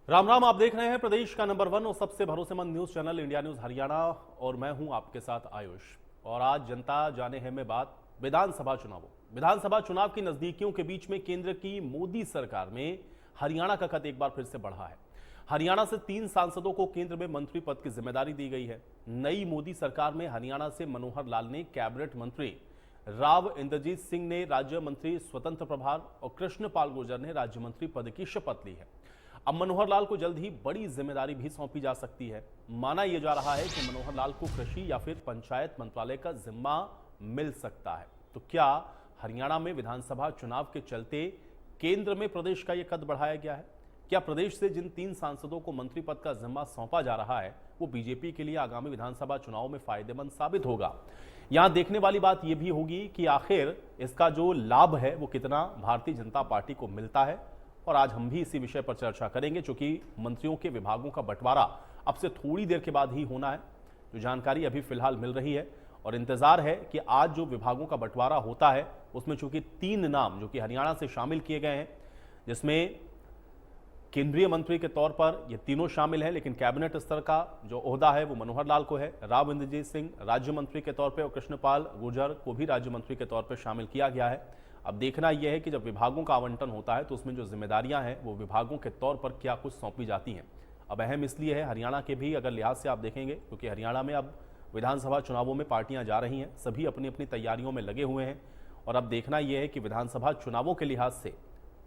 राम राम। आप देख रहे हैं प्रदेश का नंबर 1 और सबसे भरोसेमंद news channel India news Haryana और मैं हूं आपके साथ आयुष। और आज जनता जाने है में बात विधानसभा चुनावों। विधानसभा चुनाव की नजदीकियों के बीच में केंद्र की मोदी सरकार में हरियाणा का कद एक बार फिर से बढ़ा है। हरियाणा से 3 सांसदों को केंद्र में मंत्री पद की जिम्मेदारी दी गई है। नई मोदी सरकार में हरियाणा से मनोहर लाल ने कैबिनेट मंत्री, राव इंद्रजीत सिंह ने राज्य मंत्री स्वतंत्र प्रभार और कृष्णपाल गुर्जर ने राज्य मंत्री पद की शपथ ली है। अब मनोहर लाल को जल्द ही बड़ी जिम्मेदारी भी सौंपी जा सकती है। माना यह जा रहा है कि मनोहर लाल को कृषि या फिर पंचायत मंत्रालय का जिम्मा मिल सकता है। तो क्या हरियाणा में विधानसभा चुनाव के चलते केंद्र में प्रदेश का यह कद बढ़ाया गया है? क्या प्रदेश से जिन 3 सांसदों को मंत्री पद का जिम्मा सौंपा जा रहा है वो बीजेपी के लिए आगामी विधानसभा चुनाव में फायदेमंद साबित होगा? यहां देखने वाली बात यह भी होगी कि आखिर इसका जो लाभ है वो कितना भारतीय जनता पार्टी को मिलता है। और आज हम भी इसी विषय पर चर्चा करेंगे, क्योंकि मंत्रियों के विभागों का बंटवारा अब से थोड़ी देर के बाद ही होना है। जो जानकारी अभी फिलहाल मिल रही है और इंतजार है कि आज जो विभागों का बंटवारा होता है उसमें चूंकि 3 नाम जो कि हरियाणा से शामिल किए गए हैं, जिसमें केंद्रीय मंत्री के तौर पर ये तीनों शामिल हैं, लेकिन कैबिनेट स्तर का जो ओहदा है वो मनोहर लाल को है। राव इंद्रजीत सिंह राज्य मंत्री के तौर पर और कृष्णपाल गुर्जर को भी राज्य मंत्री के तौर पर शामिल किया गया है। अब देखना यह है कि जब विभागों का आवंटन होता है तो उसमें जो जिम्मेदारियां हैं वो विभागों के तौर पर क्या कुछ सौंपी जाती हैं। अब अहम इसलिए है हरियाणा के भी अगर लिहाज से आप देखेंगे, क्योंकि हरियाणा में अब विधानसभा चुनावों में पार्टियां जा रही हैं, सभी अपनी अपनी तैयारियों में लगे हुए हैं। और अब देखना यह है कि विधानसभा चुनावों के लिहाज से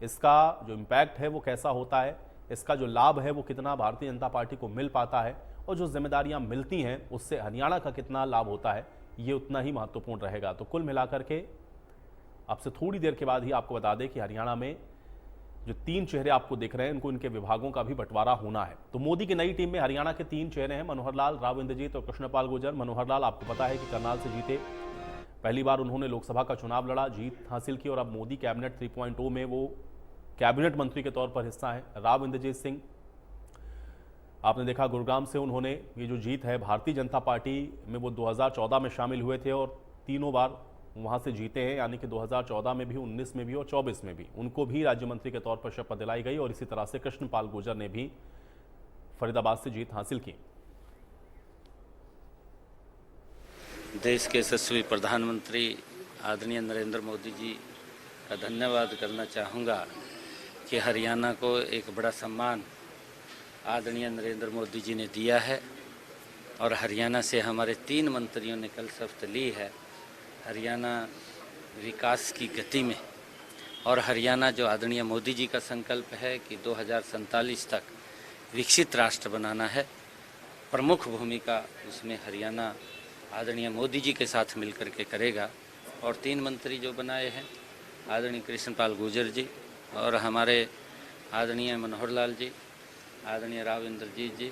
इसका जो इम्पैक्ट है वो कैसा होता है, इसका जो लाभ है वो कितना भारतीय जनता पार्टी को मिल पाता है, और जो जिम्मेदारियां मिलती हैं उससे हरियाणा का कितना लाभ होता है, ये उतना ही महत्वपूर्ण रहेगा। तो कुल मिलाकर के आपसे थोड़ी देर के बाद ही आपको बता दें कि हरियाणा में जो 3 चेहरे आपको दिख रहे हैं इनको इनके विभागों का भी बंटवारा होना है। तो मोदी की नई टीम में हरियाणा के 3 चेहरे हैं, मनोहर लाल, राव इंद्रजीत और कृष्णपाल गुर्जर। मनोहर लाल आपको पता है कि करनाल से जीते, पहली बार उन्होंने लोकसभा का चुनाव लड़ा, जीत हासिल की और अब मोदी कैबिनेट 3.0 में वो कैबिनेट मंत्री के तौर पर हिस्सा है। राव इंद्रजीत सिंह आपने देखा गुरुग्राम से उन्होंने ये जो जीत है, भारतीय जनता पार्टी में वो 2014 में शामिल हुए थे और तीनों बार वहां से जीते हैं, यानी कि 2014 में भी, 19 में भी और 24 में भी उनको भी राज्य मंत्री के तौर पर शपथ दिलाई गई। और इसी तरह से कृष्णपाल गुर्जर ने भी फरीदाबाद से जीत हासिल की। देश के यशस्वी प्रधानमंत्री आदरणीय नरेंद्र मोदी जी का धन्यवाद करना चाहूँगा कि हरियाणा को एक बड़ा सम्मान आदरणीय नरेंद्र मोदी जी ने दिया है और हरियाणा से हमारे 3 मंत्रियों ने कल शपथ ली है। हरियाणा विकास की गति में, और हरियाणा जो आदरणीय मोदी जी का संकल्प है कि 2047 तक विकसित राष्ट्र बनाना है, प्रमुख भूमिका उसमें हरियाणा आदरणीय मोदी जी के साथ मिलकर के करेगा। और 3 मंत्री जो बनाए हैं, आदरणीय कृष्णपाल गुर्जर जी और हमारे आदरणीय मनोहर लाल जी, आदरणीय राव इंद्रजीत जी,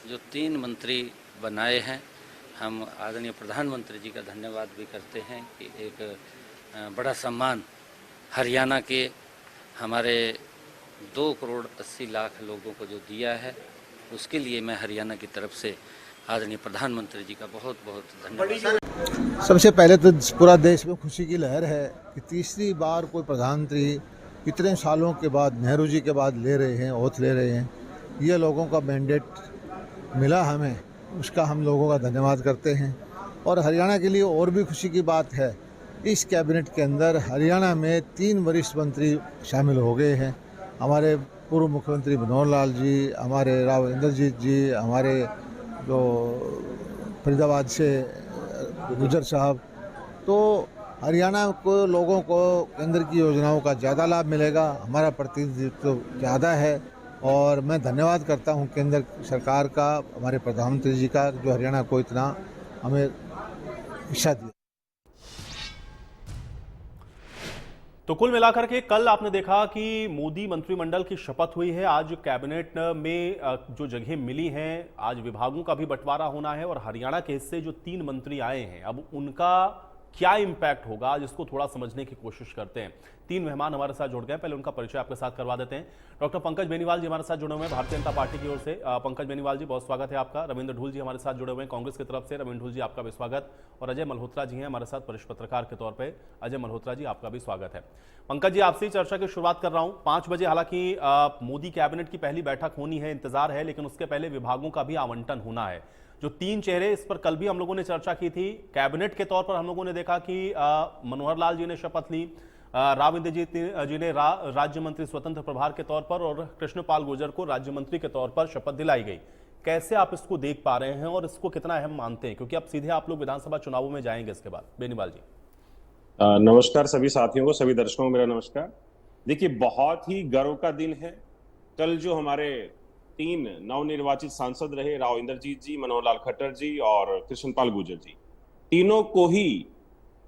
जो 3 मंत्री बनाए हैं, हम आदरणीय प्रधानमंत्री जी का धन्यवाद भी करते हैं कि एक बड़ा सम्मान हरियाणा के हमारे 2 करोड़ 80 लाख लोगों को जो दिया है, उसके लिए मैं हरियाणा की तरफ से आदरणीय प्रधानमंत्री जी का बहुत बहुत धन्यवाद। सबसे पहले तो पूरा देश में खुशी की लहर है कि तीसरी बार कोई प्रधानमंत्री इतने सालों के बाद नेहरू जी के बाद ले रहे हैं, ओथ ले रहे हैं। ये लोगों का मैंडेट मिला हमें, उसका हम लोगों का धन्यवाद करते हैं। और हरियाणा के लिए और भी खुशी की बात है, इस कैबिनेट के अंदर हरियाणा में 3 वरिष्ठ मंत्री शामिल हो गए हैं। हमारे पूर्व मुख्यमंत्री मनोहर लाल जी, हमारे राव इंद्रजीत जी, हमारे जो फरीदाबाद से गुर्जर साहब। तो हरियाणा को लोगों को केंद्र की योजनाओं का ज़्यादा लाभ मिलेगा, हमारा प्रतिनिधित्व ज़्यादा है। और मैं धन्यवाद करता हूं केंद्र सरकार का, हमारे प्रधानमंत्री जी का, जो हरियाणा को इतना हमें हिस्सा दिया। तो कुल मिलाकर के कल आपने देखा कि मोदी मंत्रिमंडल की शपथ हुई है। आज कैबिनेट में जो जगह मिली हैं, आज विभागों का भी बंटवारा होना है और हरियाणा के हिस्से जो 3 मंत्री आए हैं, अब उनका क्या इंपैक्ट होगा, आज इसको थोड़ा समझने की कोशिश करते हैं। तीन मेहमान हमारे साथ जुड़ गए, पहले उनका परिचय आपके साथ करवा देते हैं। डॉक्टर पंकज बेनीवाल जी हमारे साथ जुड़े हुए हैं भारतीय जनता पार्टी की ओर से। पंकज बेनीवाल जी, बहुत स्वागत है आपका। रविंद्र ढूल जी हमारे साथ जुड़े हुए हैं कांग्रेस की तरफ से। रविंद्र ढूल जी, आपका भी स्वागत। और अजय मल्होत्रा जी हैं हमारे साथ वरिष्ठ पत्रकार के तौर पर। अजय मल्होत्रा जी, आपका भी स्वागत है। पंकज जी, आपसे ही चर्चा की शुरुआत कर रहा हूं। 5 बजे हालांकि मोदी कैबिनेट की पहली बैठक होनी है, इंतजार है, लेकिन उसके पहले विभागों का भी आवंटन होना है। जो 3 चेहरे, इस पर कल भी हम लोगों ने चर्चा की थी। कैबिनेट के तौर पर हम लोगों ने देखा कि मनोहर लाल जी ने शपथ ली, राव इंद्रजीत जी ने राज्य मंत्री स्वतंत्र प्रभार के तौर पर, और कृष्णपाल गुर्जर को राज्य मंत्री के तौर पर शपथ दिलाई गई। कैसे आप इसको देख पा रहे हैं और इसको कितना अहम मानते हैं, क्योंकि अब सीधे आप लोग विधानसभा चुनावों में जाएंगे इसके बाद। बेनीवाल जी। नमस्कार सभी साथियों को, सभी दर्शकों को मेरा नमस्कार। देखिए, बहुत ही गर्व का दिन है। कल जो हमारे 3 नवनिर्वाचित सांसद रहे, राव इंद्रजीत जी, मनोहर लाल खट्टर जी और कृष्णपाल गुर्जर जी, तीनों को ही,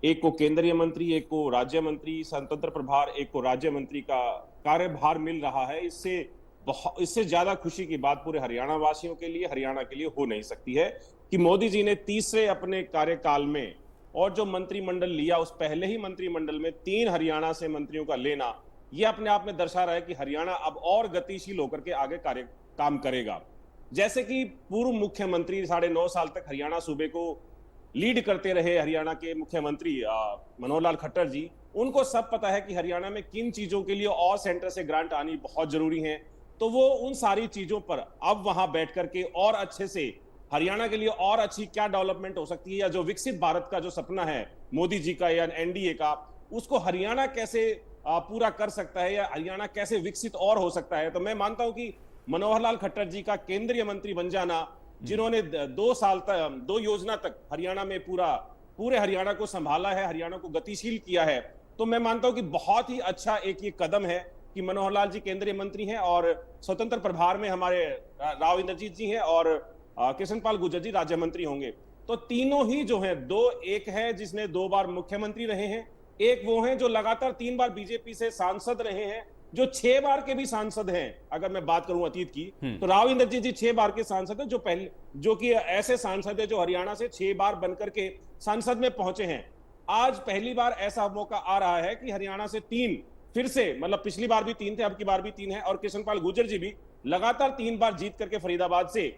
एक को केंद्रीय मंत्री, एक को राज्य मंत्री स्वतंत्र प्रभार, एक को राज्य मंत्री का कार्यभार मिल रहा है। इससे ज्यादा खुशी की बात पूरे हरियाणा वासियों के लिए, हरियाणा के लिए हो नहीं सकती है कि मोदी जी ने तीसरे अपने कार्यकाल में, और जो मंत्रिमंडल लिया उस पहले ही मंत्रिमंडल में 3 हरियाणा से मंत्रियों का लेना, यह अपने आप में दर्शा रहा है कि हरियाणा अब और गतिशील होकर के आगे काम करेगा। जैसे कि पूर्व मुख्यमंत्री 9.5 साल तक हरियाणा सूबे को लीड करते रहे, हरियाणा के मुख्यमंत्री मनोहर लाल खट्टर जी, उनको सब पता है कि हरियाणा में किन चीजों के लिए और सेंटर से ग्रांट आनी बहुत जरूरी है। तो वो उन सारी चीजों पर अब वहां बैठ करके और अच्छे से हरियाणा के लिए और अच्छी क्या डेवलपमेंट हो सकती है, या जो विकसित भारत का जो सपना है मोदी जी का या एनडीए का, उसको हरियाणा कैसे पूरा कर सकता है, या हरियाणा कैसे विकसित और हो सकता है। तो मैं मानता हूं कि मनोहर लाल खट्टर जी का केंद्रीय मंत्री बन जाना, जिन्होंने 2 साल तक 2 योजना तक हरियाणा में पूरे हरियाणा को संभाला है, हरियाणा को गतिशील किया है, तो मैं मानता हूं कि बहुत ही अच्छा एक ये कदम है कि मनोहर लाल जी केंद्रीय मंत्री हैं और स्वतंत्र प्रभार में हमारे राव इंद्रजीत जी हैं और कृष्णपाल गुर्जर जी राज्य मंत्री होंगे। तो तीनों ही जो हैं, एक है जिसने 2 बार मुख्यमंत्री रहे हैं, एक वो हैं जो लगातार 3 बार बीजेपी से सांसद रहे हैं, जो 6 बार के भी सांसद हैं। अगर मैं बात करूं अतीत की, तो राव इंद्रजीत जी 6 बार के सांसद हैं, जो कि ऐसे सांसद है जो हरियाणा से 6 बार बनकर के संसद में पहुंचे हैं। आज पहली बार ऐसा मौका आ रहा है कि हरियाणा से 3 फिर से, मतलब पिछली बार भी 3 थे, अब की बार भी 3 है, और कृष्णपाल गुर्जर जी भी लगातार 3 बार जीत करके फरीदाबाद से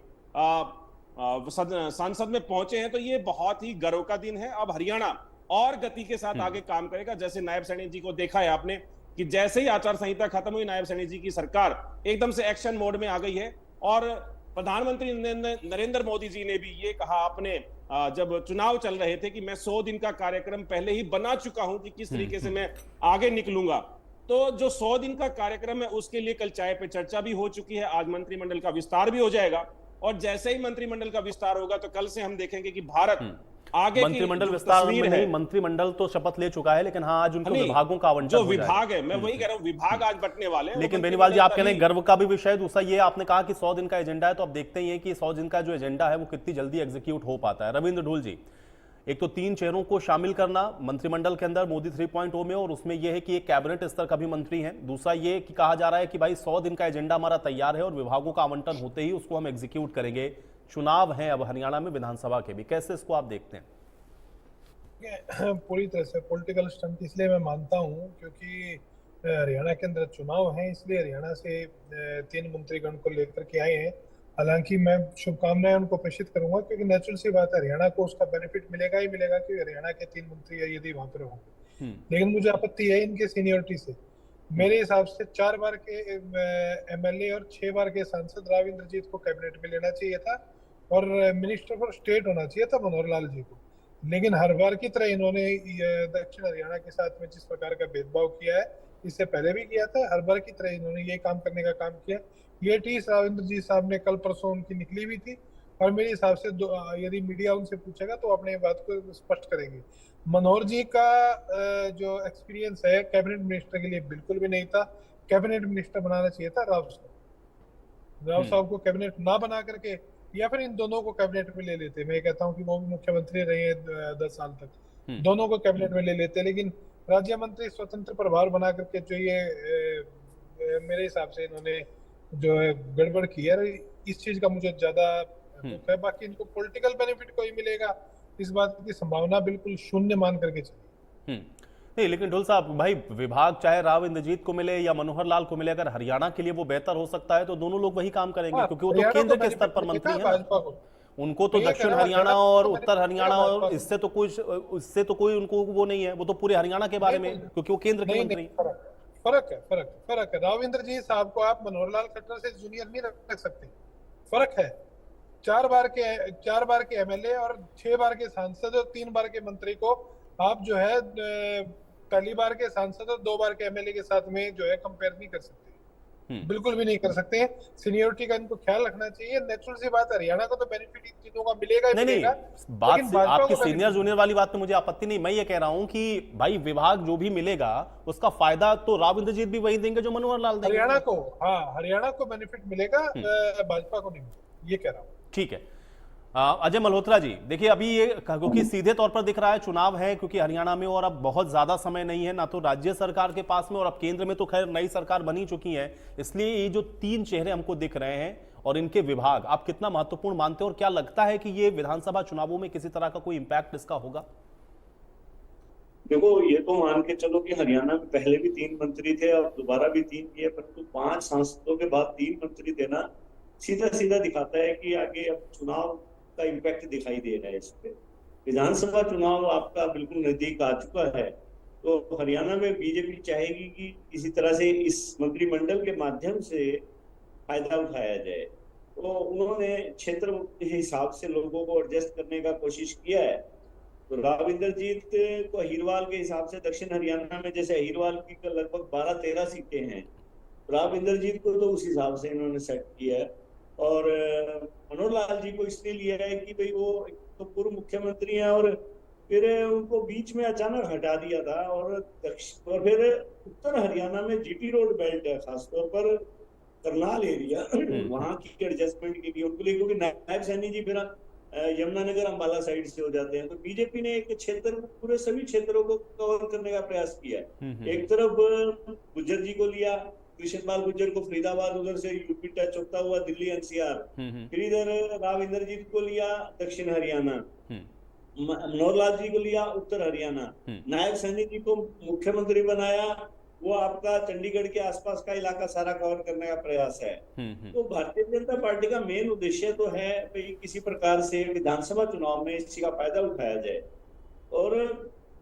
संसद में पहुंचे हैं। तो ये बहुत ही गर्व का दिन है। अब हरियाणा और गति के साथ आगे काम करेगा। जैसे नायब सैनी जी को देखा है आपने कि जैसे ही आचार संहिता खत्म हुई, नायब सैनी जी की सरकार एकदम से एक्शन मोड में आ गई है। और प्रधानमंत्री नरेंद्र मोदी जी ने भी ये कहा अपने जब चुनाव चल रहे थे कि मैं 100 दिन का कार्यक्रम पहले ही बना चुका हूं कि किस तरीके से मैं आगे निकलूंगा। तो जो 100 दिन का कार्यक्रम है उसके लिए कल चाय पे चर्चा भी हो चुकी है। आज मंत्रिमंडल का विस्तार भी हो जाएगा, और जैसे ही मंत्रिमंडल का विस्तार होगा तो कल से हम देखेंगे कि भारत आगे मंत्रिमंडल विस्तार में नहीं, मंत्रिमंडल तो शपथ ले चुका है, लेकिन हाँ, आज उनको विभागों का आवंटन जो विभाग है, मैं वही कह रहा हूं, विभाग आज बंटने वाले हैं। लेकिन बेनीवाल जी, आप कह रहे हैं गर्व का भी विषय दूसरा ये, आपने कहा कि 100 दिन का एजेंडा है, तो अब देखते ही है कि 100 दिन का जो एजेंडा है वो कितनी जल्दी एग्जीक्यूट हो पाता है। रविंद्र ढूल जी, एक तो 3 चेहरों को शामिल करना मंत्रिमंडल के अंदर मोदी 3.0 में, और उसमें यह है कि एक कैबिनेट स्तर का भी मंत्री है। दूसरा ये कि कहा जा रहा है कि भाई 100 दिन का एजेंडा हमारा तैयार है और विभागों का आवंटन होते ही उसको हम एग्जीक्यूट करेंगे। चुनाव है अब हरियाणा में विधानसभा के भी, कैसे इसको आप देखते हैं? पूरी तरह से पॉलिटिकल स्टंट इसलिए मैं मानता हूं क्योंकि हरियाणा के अंदर चुनाव है, इसलिए हरियाणा से 3 मंत्रीगण को लेकर के आए हैं। हालांकि मैं शुभकामनाएं उनको प्रेषित करूंगा, क्योंकि नेचुरल सी बात है, हरियाणा को उसका बेनिफिट मिलेगा ही मिलेगा कि हरियाणा के 3 मंत्री यदि वहां पर होंगे। लेकिन मुझे आपत्ति है इनके सीनियरिटी से। मेरे हिसाब से 4 बार के एमएलए और 6 बार के सांसद राव इंद्रजीत को कैबिनेट में लेना चाहिए था, और मिनिस्टर फॉर स्टेट होना चाहिए था मनोहर लाल जी को। लेकिन हर बार की तरह इन्होंने दक्षिण हरियाणा के साथ में जिस प्रकार का भेदभाव किया है, इससे पहले भी किया था, हर बार की तरह इन्होंने ये काम करने का काम किया। ये टीस राविंद्र जी साहब ने कल परसों उनकी निकली भी थी, और मेरे हिसाब से यदि मीडिया उनसे पूछेगा तो अपने बात को स्पष्ट करेंगे। मनोहर जी का जो एक्सपीरियंस है कैबिनेट मिनिस्टर के लिए बिल्कुल भी नहीं था। कैबिनेट मिनिस्टर बनाना चाहिए था राव साहब को कैबिनेट ना बना करके, या फिर इन दोनों को कैबिनेट में ले लेते। मैं कहता हूं कि वो भी मुख्यमंत्री रहे हैं 10 साल तक, दोनों को कैबिनेट में ले लेते। लेकिन राज्य मंत्री स्वतंत्र प्रभार बना करके जो ये मेरे हिसाब से इन्होंने जो है गड़बड़ की है, इस चीज का मुझे ज्यादा दुख है। बाकी इनको पॉलिटिकल बेनिफिट कोई मिलेगा इस बात की संभावना बिल्कुल शून्य मान करके चलिए। नहीं, लेकिन ढुल साहब भाई, विभाग चाहे राव इंद्रजीत को मिले या मनोहर लाल को मिले, अगर हरियाणा के लिए वो बेहतर हो सकता है तो दोनों लोग वही काम करेंगे, हाँ, क्योंकि वो तो हरियाणा केंद्र को के स्तर benefit पर मिलेगा मंत्री है ना। भाजपा को। उनको तो मैं ये कह दक्षिण रहा हूँ, हरियाणा हरियाणा और को उत्तर benefit हरियाणा मिलेगा और भाजपा इससे तो कोई उनको वो नहीं है, वो तो पूरे हरियाणा के बारे में, नहीं, क्योंकि वो केंद्र के नहीं मंत्री नहीं, हैं। फर्क है। राव इंद्रजीत साहब को आप मनोहर लाल खट्टर से जूनियर नहीं रख सकते। फर्क है। 4 बार के एमएलए और 6 बार के सांसद और 3 बार के मंत्री को आप जो है पहली बार के सांसद और 2 बार के एमएलए के साथ में जो है कंपेयर नहीं कर सकते। बिल्कुल भी नहीं कर सकते हैं। सीनियोरिटी का इनको ख्याल रखना चाहिए। नेचुरल सी बात है, हरियाणा को तो बेनिफिट इन चीजों का मिलेगा ही नहीं मिलेगा। नहीं, बात लेकिन से भाजपा आपकी को सीनियर benefit जूनियर वाली बात में मुझे आपत्ति नहीं। मैं ये कह रहा हूं कि भाई विभाग जो भी मिलेगा उसका फायदा तो राव इंद्रजीत भी वही देंगे जो मनोहर लाल देंगे। हरियाणा को बेनिफिट मिलेगा, भाजपा को नहीं मिलेगा, ये कह रहा हूँ। ठीक है। अजय मल्होत्रा जी, देखिए अभी ये क्योंकि सीधे तौर पर दिख रहा है चुनाव है क्योंकि हरियाणा में, और अब बहुत ज्यादा समय नहीं है ना तो राज्य सरकार के पास में, और अब केंद्र में तो खैर नई सरकार बनी चुकी है, इसलिए ये जो 3 चेहरे हमको दिख रहे हैं और इनके विभाग आप कितना महत्वपूर्ण मानते हैं, और क्या लगता है कि ये विधानसभा चुनावों में किसी तरह का कोई इंपैक्ट इसका होगा? देखो, ये तो मान के चलो कि हरियाणा में पहले भी 3 मंत्री थे और दोबारा भी 3 किए, परंतु 5 सांसदों के बाद 3 मंत्री देना सीधा सीधा दिखाता है कि आगे अब चुनाव का इम्पैक्ट दिखाई दे रहा है इस पे। विधानसभा चुनाव आपका बिल्कुल नजदीक आ चुका है, तो हरियाणा में बीजेपी चाहेगी कि किसी तरह से इस मंत्रिमंडल के माध्यम से फायदा उठाया जाए। तो उन्होंने क्षेत्र के हिसाब से लोगों को एडजस्ट करने का कोशिश किया है। तो राव इंद्रजीत को अहीरवाल के हिसाब से दक्षिण हरियाणा में जैसे अहीरवाल की लगभग 12-13 सीटें हैं, राव इंद्रजीत को तो उस हिसाब से इन्होंने सेट किया है। और मनोहर लाल जी को इसलिए लिया है कि भाई वो एक तो पूर्व मुख्यमंत्री हैं और फिर उनको बीच में अचानक हटा दिया था, और फिर उत्तर हरियाणा में जीटी रोड बेल्ट है, खासतौर पर करनाल एरिया, वहां की एडजस्टमेंट के लिए उनको लिए, क्योंकि नायब सैनी जी फिर यमुनानगर अंबाला साइड से हो जाते हैं। तो बीजेपी ने एक क्षेत्र, पूरे सभी क्षेत्रों को कवर करने का प्रयास किया है। एक तरफ गुज्जर जी को लिया, कृष्णपाल गुज्जर को फरीदाबाद, उधर से यूपी टच होता हुआ दिल्ली एनसीआर, फिर इधर राव इंद्रजीत को लिया दक्षिण हरियाणा, मनोहर लाल जी को लिया उत्तर हरियाणा, नायब सैनी जी को मुख्यमंत्री बनाया, वो आपका चंडीगढ़ के आसपास का इलाका सारा कवर करने का प्रयास है। तो भारतीय जनता पार्टी का मेन उद्देश्य तो है भाई किसी प्रकार से विधानसभा चुनाव में इस चीज का फायदा उठाया जाए, और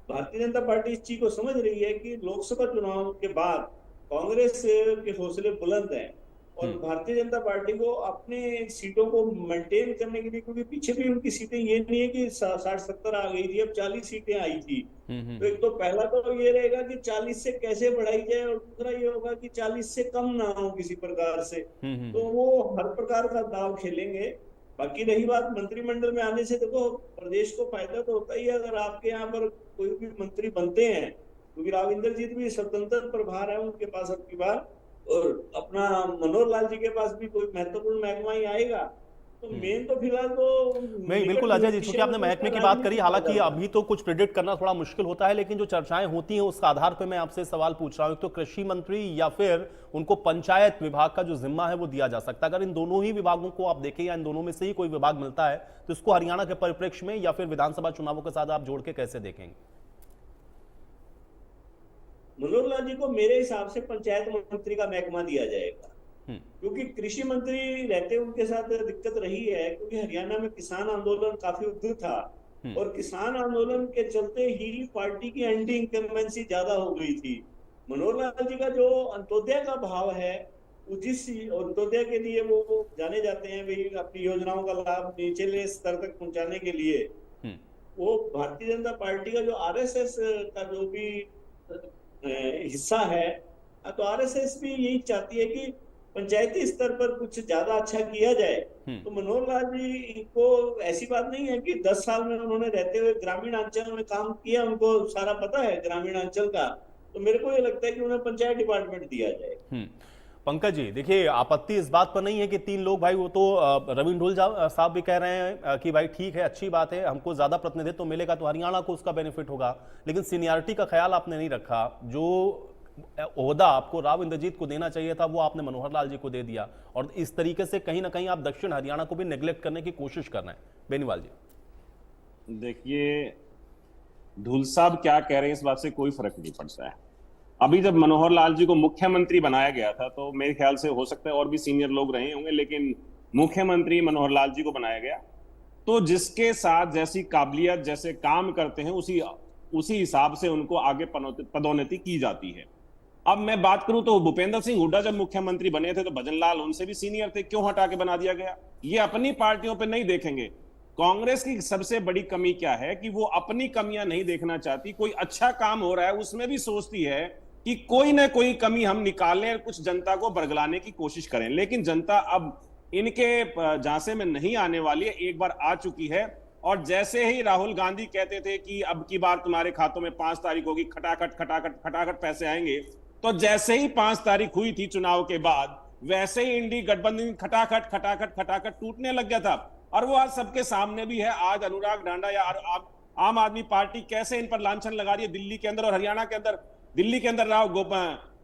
भारतीय जनता पार्टी इस चीज को समझ रही है कि लोकसभा चुनाव के बाद कांग्रेस के हौसले बुलंद हैं, और भारतीय जनता पार्टी को अपने सीटों को मेंटेन करने के लिए, क्योंकि पीछे भी उनकी सीटें ये नहीं है कि 60-70 आ गई थी, अब 40 सीटें आई थी। तो एक तो पहला तो ये रहेगा कि 40 से कैसे बढ़ाई जाए, और दूसरा ये होगा कि 40 से कम ना हो किसी प्रकार से। तो वो हर प्रकार का दाव खेलेंगे। बाकी रही बात मंत्रिमंडल में आने से, देखो प्रदेश को फायदा तो होता ही है अगर आपके यहाँ पर कोई भी मंत्री बनते हैं, क्योंकि राव इंद्रजीत भी स्वतंत्र प्रभार है उनके पास अब की बार, और अपना मनोहर लाल जी के पास भी कोई महत्वपूर्ण महकमा ही आएगा। तो मेन तो फिलहाल तो नहीं, बिल्कुल अजय जी, चूंकि आपने महकमे की बात करी, हालांकि अभी तो कुछ प्रेडिक्ट करना थोड़ा मुश्किल होता है, लेकिन जो चर्चाएं होती हैं उसका आधार पर मैं आपसे सवाल पूछ रहा हूं। तो कृषि मंत्री या फिर उनको पंचायत विभाग का जो जिम्मा है वो दिया जा सकता है। अगर इन दोनों ही विभागों को आप देखें या इन दोनों में से ही कोई विभाग मिलता है तो इसको हरियाणा के परिप्रेक्ष्य में या फिर विधानसभा चुनावों के साथ आप जोड़ के कैसे देखेंगे? मनोहर लाल जी को मेरे हिसाब से पंचायत मंत्री का महकमा दिया जाएगा, क्योंकि कृषि मंत्री रहते उनके साथ दिक्कत रही है, क्योंकि हरियाणा में किसान आंदोलन काफी उग्र था, और किसान आंदोलन के चलते ही पार्टी की एंटी इनकम्बेंसी ज्यादा हो गई थी। मनोहर लाल जी का जो अंत्योदय का भाव है, जिस अंत्योदय के लिए वो जाने जाते हैं भाई अपनी योजनाओं का लाभ निचले स्तर तक पहुंचाने के लिए, वो भारतीय जनता पार्टी का जो आरएसएस का जो भी हिस्सा है, तो आरएसएस भी यही चाहती है कि पंचायती स्तर पर कुछ ज्यादा अच्छा किया जाए। तो मनोहर लाल जी को ऐसी बात नहीं है कि 10 साल में उन्होंने रहते हुए ग्रामीण अंचल में काम किया, उनको सारा पता है ग्रामीण अंचल का, तो मेरे को ये लगता है कि उन्हें पंचायत डिपार्टमेंट दिया जाए। पंकज जी, देखिए आपत्ति इस बात पर नहीं है कि 3 लोग, भाई वो तो रविंद्र ढोल साहब भी कह रहे हैं कि भाई ठीक है, अच्छी बात है, हमको ज्यादा प्रतिनिधित्व मिलेगा तो हरियाणा को उसका बेनिफिट होगा, लेकिन सीनियरिटी का ख्याल आपने नहीं रखा। जो ओहदा आपको राव इंद्रजीत को देना चाहिए था वो आपने मनोहर लाल जी को दे दिया, और इस तरीके से कहीं ना कहीं आप दक्षिण हरियाणा को भी नेग्लेक्ट करने की कोशिश कर रहे हैं। बेनीवाल जी। देखिए, धूल साहब क्या कह रहे हैं इस बात से कोई फर्क नहीं पड़ता है। अभी जब मनोहर लाल जी को मुख्यमंत्री बनाया गया था तो मेरे ख्याल से हो सकता है और भी सीनियर लोग रहे होंगे, लेकिन मुख्यमंत्री मनोहर लाल जी को बनाया गया तो जिसके साथ जैसी काबिलियत, जैसे काम करते हैं, उसी उसी हिसाब से उनको आगे पदोन्नति की जाती है। अब मैं बात करूं तो भूपेंद्र सिंह हुड्डा जब मुख्यमंत्री बने थे तो भजन लाल उनसे भी सीनियर थे, क्यों हटा के बना दिया गया? ये अपनी पार्टियों पे नहीं देखेंगे। कांग्रेस की सबसे बड़ी कमी क्या है कि वो अपनी कमियां नहीं देखना चाहती। कोई अच्छा काम हो रहा है उसमें भी सोचती है कि कोई ना कोई कमी हम निकालें और कुछ जनता को बरगलाने की कोशिश करें, लेकिन जनता अब इनके झांसे में नहीं आने वाली है, एक बार आ चुकी है। और जैसे ही राहुल गांधी कहते थे कि अब की बार तुम्हारे खातों में 5 तारीख होगी, खटाखट खटाखट खटाखट पैसे आएंगे, तो जैसे ही 5 तारीख हुई थी चुनाव के बाद, वैसे ही इंडी गठबंधन खटाखट खटाखट खटाखट टूटने लग गया था। और वो आज सबके सामने भी है। आज अनुराग ढांडा या आम आदमी पार्टी कैसे इन पर लांछन लगा रही है दिल्ली के अंदर और हरियाणा के अंदर। दिल्ली के अंदर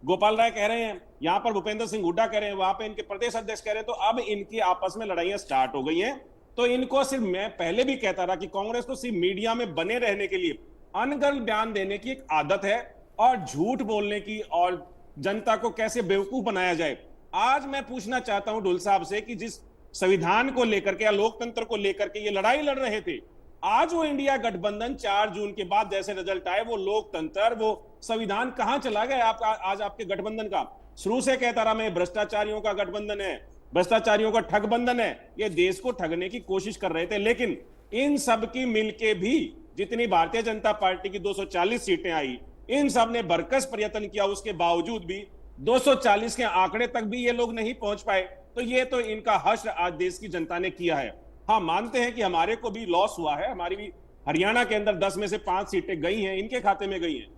गोपाल राय कह रहे हैं, यहां पर भूपेंद्र सिंह हुड्डा कह रहे हैं, वहां पे इनके प्रदेश अध्यक्ष कह रहे हैं। तो अब इनकी आपस में लड़ाइयां स्टार्ट हो गई हैं। तो इनको सिर्फ, मैं पहले भी कहता रहा कि कांग्रेस को सिर्फ मीडिया में बने रहने के लिए अनगढ़ बयान देने की एक आदत है और झूठ बोलने की, और जनता को कैसे बेवकूफ बनाया जाए। आज मैं पूछना चाहता हूं ढुल साहब से कि जिस संविधान को लेकर के या लोकतंत्र को लेकर के ये लड़ाई लड़ रहे थे, आज वो इंडिया गठबंधन 4 जून के बाद जैसे रिजल्ट आए, वो लोकतंत्र, वो संविधान कहां चला गया आपका? आज आपके गठबंधन का शुरू से कहता रहा मैं, भ्रष्टाचारियों का गठबंधन है, भ्रष्टाचारियों का ठगबंधन है, ये देश को ठगने की कोशिश कर रहे थे। लेकिन इन सब की मिलके भी जितनी भारतीय जनता पार्टी की 240 सीटें आई, इन सब ने बरकस प्रयत्न किया, उसके बावजूद भी 240 के आंकड़े तक भी ये लोग नहीं पहुंच पाए। तो ये तो इनका हश्र आज देश की जनता ने किया है। हाँ, मानते हैं कि हमारे को भी लॉस हुआ है, हमारी भी हरियाणा के अंदर 10 में से 5 सीटें गई हैं, इनके खाते में गई हैं।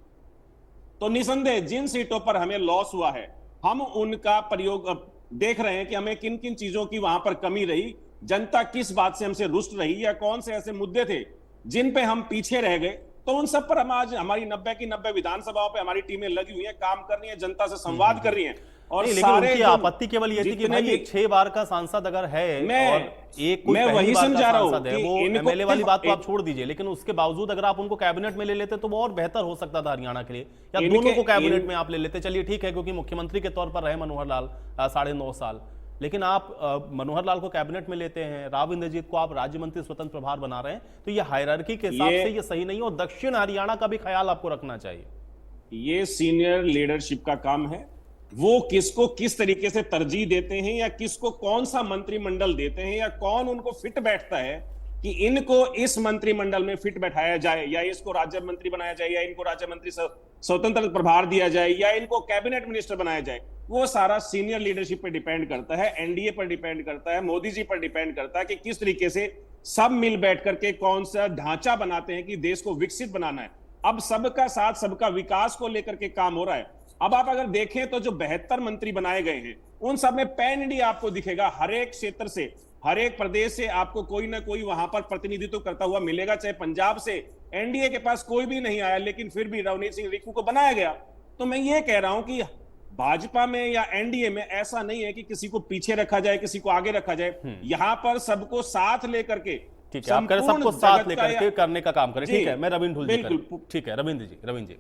तो निसंदेह जिन सीटों पर हमें लॉस हुआ है, हम उनका प्रयोग देख रहे हैं कि हमें किन किन चीजों की वहां पर कमी रही, जनता किस बात से हमसे रुष्ट रही, या कौन से ऐसे मुद्दे थे जिन पे हम पीछे रह गए। तो उन सब पर हम आज हमारी 90 की 90 विधानसभाओं पे हमारी टीमें लगी हुई हैं, काम कर रही हैं, जनता से संवाद कर रही हैं। और लेकिन सारे उनकी आपत्ति केवल ये थी कि भाई एक 6 बार का सांसद अगर है और एक कोई पहली वही बार का समझा रहा हूं सांसद है, कि वो इनको एमएलए वाली बात तो आप छोड़ दीजिए, लेकिन उसके बावजूद अगर आप उनको कैबिनेट में ले लेते तो वो और बेहतर हो सकता था हरियाणा के लिए, या दोनों को कैबिनेट में आप ले लेते। चलिए ठीक है, क्योंकि मुख्यमंत्री के तौर पर रहे मनोहर लाल 9.5 साल, लेकिन आप मनोहर लाल को कैबिनेट में लेते हैं, राव इंद्रजीत को आप राज्य मंत्री स्वतंत्र प्रभार बना रहे हैं, तो ये हायरार्की के हिसाब से ये सही नहीं, और दक्षिण हरियाणा का भी ख्याल आपको रखना चाहिए। ये सीनियर लीडरशिप का काम है, वो किसको किस तरीके से तरजीह देते हैं, या किसको कौन सा मंत्रिमंडल देते हैं, या कौन उनको फिट बैठता है कि इनको इस मंत्रिमंडल में फिट बैठाया जाए, या इसको राज्य मंत्री बनाया जाए, या इनको राज्य मंत्री स्वतंत्र प्रभार दिया जाए, या इनको कैबिनेट मिनिस्टर बनाया जाए। वो सारा सीनियर लीडरशिप पर डिपेंड करता है, एनडीए पर डिपेंड करता है, मोदी जी पर डिपेंड करता है कि किस तरीके से सब मिल बैठ करके कौन सा ढांचा बनाते हैं कि देश को विकसित बनाना है। अब सबका साथ सबका विकास को लेकर के काम हो रहा है। अब आप अगर देखें तो जो 72 मंत्री बनाए गए हैं, उन सब में पैन इंडिया आपको दिखेगा। हर एक क्षेत्र से, हर एक प्रदेश से आपको कोई ना कोई वहां पर प्रतिनिधित्व करता हुआ मिलेगा। चाहे पंजाब से एनडीए के पास कोई भी नहीं आया, लेकिन फिर भी रवनीत सिंह रिक्कू को बनाया गया। तो मैं ये कह रहा हूं कि भाजपा में या एनडीए में ऐसा नहीं है कि किसी को पीछे रखा जाए, किसी को आगे रखा जाए। यहां पर सबको साथ लेकर के, ठीक है, आप करें सबको साथ लेकर के करने का काम करें। ठीक है, मैं रविंद्र ढुल जी, ठीक है रविंद्र जी।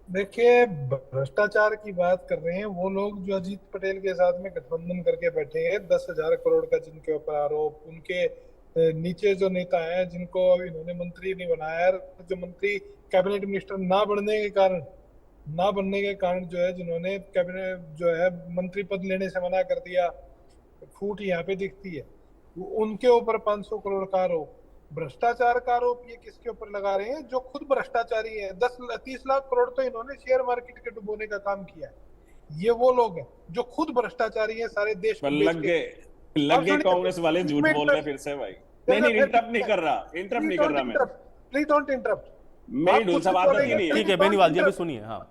देखिए, भ्रष्टाचार की बात कर रहे हैं वो लोग जो अजीत पटेल के साथ में गठबंधन करके बैठे हैं, 10,000 करोड़ का जिनके ऊपर आरोप, उनके नीचे जो नेता हैं जिनको इन्होंने मंत्री नहीं बनाया, जो मंत्री कैबिनेट मिनिस्टर ना बनने के कारण जो है, जिन्होंने कैबिनेट जो है मंत्री पद लेने से मना कर दिया, फूट यहाँ पे दिखती है। उनके ऊपर 500 करोड़ का आरोप, भ्रष्टाचार का आरोप ये किसके ऊपर लगा रहे हैं? जो खुद भ्रष्टाचारी है। 30 लाख करोड़ तो इन्होंने शेयर मार्केट के डुबोने का काम किया है। ये वो लोग हैं जो खुद भ्रष्टाचारी हैं, सारे देश में लग गए कांग्रेस वाले झूठ बोल रहे फिर से भाई। नहीं, इंटरप्ट नहीं कर रहा मैं। Please don't interrupt. मेरी ढूल सब आदत ही नहीं है। ठीक है बेनीवाल जी, अभी सुनिए। हाँ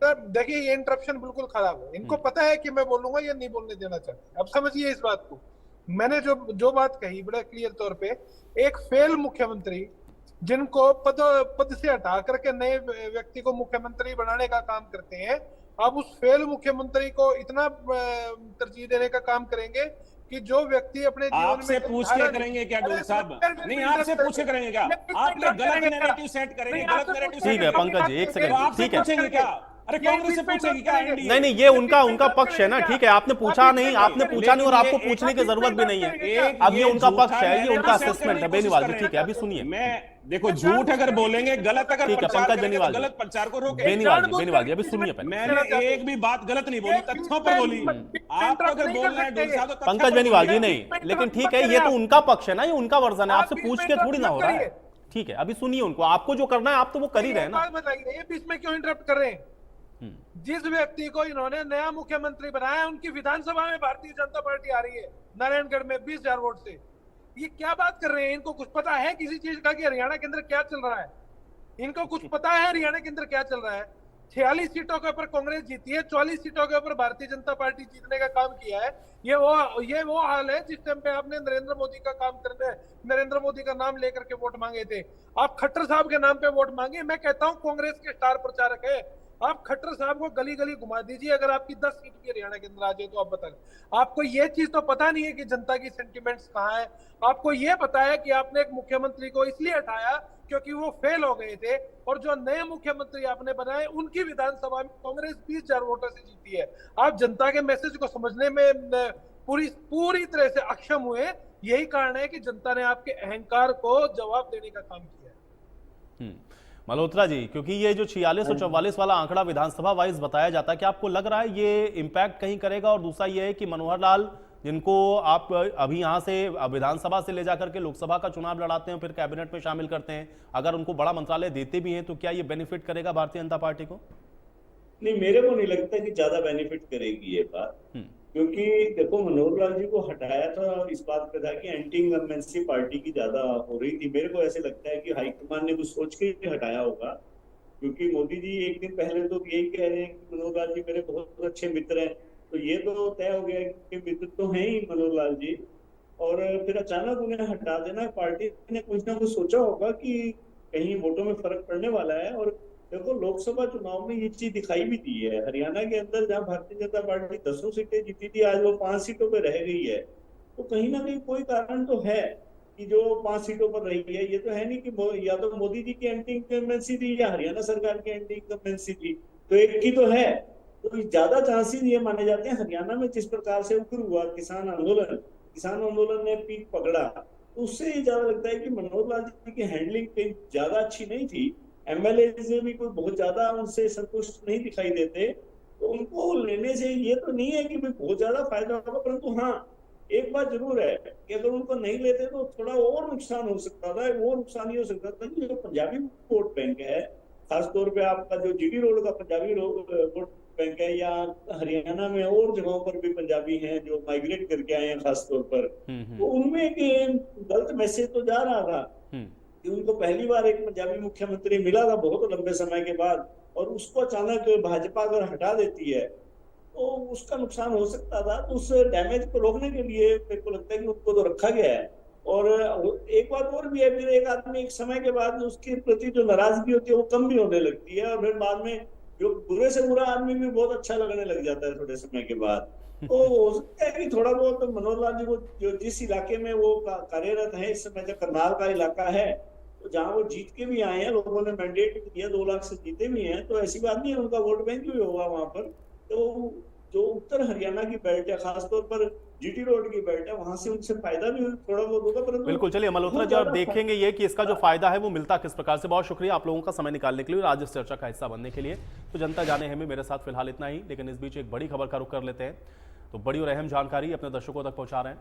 सर, देखिए ये इंटरप्शन बिल्कुल खराब है। इनको पता है कि मैं बोलूंगा, ये नहीं बोलने देना चाहते। अब समझिए इस बात को। मैंने जो बात कही बड़ा क्लियर तौर पे, एक फेल मुख्यमंत्री जिनको पद से हटा करके नए व्यक्ति को मुख्यमंत्री बनाने का काम करते हैं, अब उस फेल मुख्यमंत्री को इतना तरजीह देने का काम करेंगे कि जो व्यक्ति अपने जीवन आपसे में पूछ के करेंगे क्या डोल साहब? नहीं, आपसे पूछ के करेंगे क्या? आपने गलत नैरेटिव सेट करेंगे, गलत नैरेटिव सेट ठीक है पंकज जी, एक तो सेकंड, आपसे ठीक है। पूछेंगे क्या? अरे कांग्रेस से पूछेगी क्या? एनडीए? नहीं नहीं, ये उनका पक्ष है ना, ठीक है, आपने पूछा नहीं और आपको पूछने की जरूरत भी नहीं है। अब ये उनका पक्ष है, ये उनका असेसमेंट है। बेनीवाल जी, ठीक है, अभी सुनिए। मैं देखो, झूठ अगर बोलेंगे, गलत अगर ठीक है, प्रचार पंकज करेंगे, बेनीवाल तो जी। गलत प्रचार को रोके। बेनीवाल जी अभी सुनिए पहले। मैंने एक भी बात गलत नहीं बोली, तथ्यों पर बोली। आप अगर बोल रहे हैं डोल साहब तो तथ्यों पंकज पर बेनीवाल जी बोलिए। नहीं, लेकिन ठीक है, ये तो उनका पक्ष है ना, ये उनका वर्जन है, आपसे पूछ के थोड़ी ना हो रहा है। ठीक है, अभी सुनिए उनको, आपको जो करना है आप तो वो कर ही रहे हैं ना। बताइए, ये बीच में क्यों इंटरप्ट कर रहे हैं? जिस व्यक्ति को इन्होंने नया मुख्यमंत्री बनाया, उनकी विधानसभा में भारतीय जनता पार्टी आ रही है नारायणगढ़ में 20,000 वोट से। ये क्या बात कर रहे हैं? इनको कुछ पता है किसी चीज का कि हरियाणा के अंदर क्या चल रहा है? इनको कुछ पता है हरियाणा के अंदर क्या चल रहा है? 46 सीटों के ऊपर कांग्रेस जीती है, 44 सीटों के ऊपर भारतीय जनता पार्टी जीतने का काम किया है। ये वो हाल है जिस टाइम पे आपने नरेंद्र मोदी का काम करने, नरेंद्र मोदी का नाम लेकर के वोट मांगे थे। आप खट्टर साहब के नाम पे वोट मांगे। मैं कहता हूं कांग्रेस के स्टार प्रचारक है, आप खट्टर साहब को गली गली घुमा दीजिए। अगर आपकी 10 सीट भी हरियाणा के अंदर आ जाए तो आप बताएं। आपको ये चीज तो पता नहीं है कि जनता की सेंटिमेंट्स कहाँ है। आपको ये पता है कि आपने एक मुख्यमंत्री को इसलिए हटाया क्योंकि वो फेल हो गए थे, और जो नए मुख्यमंत्री आपने बनाए उनकी विधानसभा में कांग्रेस 20,000 वोटों से जीती है। आप जनता के मैसेज को समझने में पूरी तरह से अक्षम हुए। यही कारण है कि जनता ने आपके अहंकार को जवाब देने का काम किया है। मल्होत्रा जी, क्योंकि ये जो 46 और 44 वाला आंकड़ा विधानसभा वाइज बताया जाता है, क्या आपको लग रहा है ये इम्पैक्ट कहीं करेगा? और दूसरा ये है कि मनोहर लाल, जिनको आप अभी यहां से विधानसभा से ले जाकर के लोकसभा का चुनाव लड़ाते हैं, फिर कैबिनेट में शामिल करते हैं, अगर उनको बड़ा मंत्रालय देते भी हैं तो क्या ये बेनिफिट करेगा भारतीय जनता पार्टी को? नहीं, मेरे को नहीं लगता कि ज्यादा बेनिफिट करेगी ये बात। क्योंकि देखो, मनोहर लाल जी को हटाया था इस बात पे था कि एंटी इनकम्बेंसी पार्टी की ज्यादा हो रही थी। मेरे को ऐसे लगता है कि हाईकमान ने कुछ सोच के ही हटाया होगा, क्योंकि मोदी जी एक दिन पहले तो यही कह रहे हैं कि मनोहर लाल जी मेरे बहुत अच्छे मित्र हैं, तो ये तो तय हो गया कि मित्र तो हैं ही मनोहर लाल जी। और फिर अचानक उन्हें हटा देना, पार्टी ने कुछ ना कुछ सोचा होगा कि कहीं वोटों में फर्क पड़ने वाला है। और देखो, लोकसभा चुनाव में ये चीज दिखाई भी दी है। हरियाणा के अंदर जहां भारतीय जनता पार्टी 10 सीटें जीती थी, आज वो 5 सीटों पर रह गई है। तो कहीं ना कहीं कोई कारण तो है कि जो 5 सीटों पर रही है। ये तो है नहीं कि या तो मोदी जी की एंटी इनकम्बेंसी थी या हरियाणा सरकार की एंटी इनकम्बेंसी थी, तो एक की तो है। तो ज्यादा चांसेस ये माने जाते हैं हरियाणा में जिस प्रकार से उग्र हुआ किसान आंदोलन ने पीक पकड़ा, तो उससे ये ज्यादा लगता है कि मनोहर लाल जी की हैंडलिंग कहीं ज्यादा अच्छी नहीं थी। एमएलए भी कोई बहुत ज्यादा उनसे संतुष्ट नहीं दिखाई देते, तो उनको लेने से ये तो नहीं है कि भाई बहुत ज्यादा फायदा होगा। परंतु हाँ, एक बात जरूर है कि अगर उनको नहीं लेते तो थोड़ा और नुकसान हो सकता था। वो नुकसान ये हो सकता था कि जो पंजाबी वोट बैंक है, खासतौर पे आपका जो जीटी रोड का पंजाबी वोट बैंक है, या हरियाणा में और जगहों पर भी पंजाबी हैं जो माइग्रेट करके आए हैं खासतौर पर, तो उनमें एक गलत मैसेज तो जा रहा था कि उनको पहली बार एक पंजाबी मुख्यमंत्री मिला था बहुत लंबे समय के बाद, और उसको अचानक भाजपा अगर हटा देती है तो उसका नुकसान हो सकता था। तो उस डैमेज को रोकने के लिए मेरे को लगता है कि उनको तो रखा गया है। और एक बात और भी है, फिर एक आदमी एक समय के बाद उसके प्रति जो नाराजगी होती है वो कम भी होने लगती है, और फिर बाद में जो बुरे से बुरा आदमी भी बहुत अच्छा लगने लग जाता है थोड़े समय के बाद। तो हो सकता है कि थोड़ा बहुत तो मनोहर लाल जी को जो जिस इलाके में वो कार्यरत है इस समय, जो करनाल का इलाका है, तो जहां वो जीत के भी आए हैं, लोगों ने मैंडेट दिया, 2 लाख से जीते भी हैं, तो ऐसी बात नहीं है, उनका वोट बैंक भी होगा वहां पर। तो जो उत्तर हरियाणा की बेल्ट है, खासतौर पर जीटी रोड की बेल्ट है, वहां से उनसे फायदा भी थोड़ा बहुत होगा। परंतु बिल्कुल, चलिए मल्होत्रा जी, और देखेंगे ये कि इसका जो फायदा है वो मिलता किस प्रकार से। बहुत शुक्रिया आप लोगों का समय निकालने के लिए और आज इस चर्चा का हिस्सा बनने के लिए। तो जनता जाने है में मेरे साथ फिलहाल इतना ही, लेकिन इस बीच एक बड़ी खबर का रुख कर लेते हैं। तो बड़ी और अहम जानकारी अपने दर्शकों तक पहुंचा रहे हैं।